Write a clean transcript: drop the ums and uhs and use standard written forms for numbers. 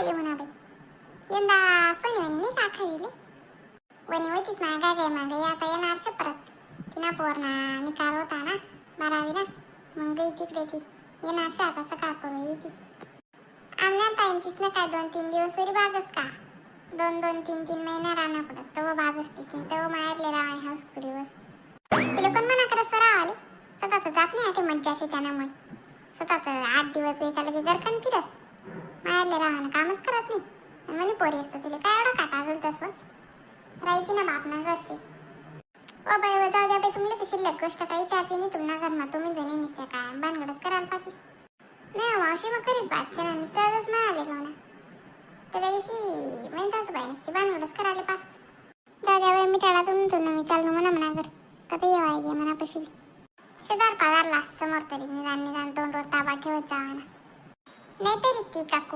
ये म्हणा बाई यंदा सोनी वणी नाही का खाईले वणी होतीच मागाय काय मागाई आता येणार शे परत तिना पोरना निकाल होता ना 12वी ना मग गई तिकडे ती येणार शे आता सकाळ करून येते आमना ताईंतीस ना काय 2-3 दिवस वरी बागच का 2-3 महिना राहणार पडत तेव्हा बाग असतेस नाही तेव्हा माहेरले राहाय हाऊस दिवस तिला कोण मना करत राहावले स्वतः तर जात नाही आठी मज्जा अशी त्यामुळे स्वतः तर 8 दिवस एका लगे घरकन फिरस माहेरले राहणं कामच करत नाही आणि म्हणे पोरी असतं तिला काय एवढा काटा असेल तसं राहायची ना बाप ना घरशी ओ बाई जाऊ द्या बाई तुम्हाला तर शिल्लक गोष्ट काही चाहते नाही तुम्हाला घरमा तुम्ही जणी निसत्या काय भानगडच करायला पाहतीस नाही मावशी मग खरीच बातच्या ना मी सहजच नाही आले गावना तर त्याच्याशी मेन सासूबाई नसते भानगडच करायला पास जाऊ द्या बाई मी टाळा तुम्ही मी चाललो म्हणा घर कधी येवाय गे म्हणा पशी शेजार पगारला समोर तरी निदान 2 रोज ताबा ठेवत जावा ना नाही तरी ती काकू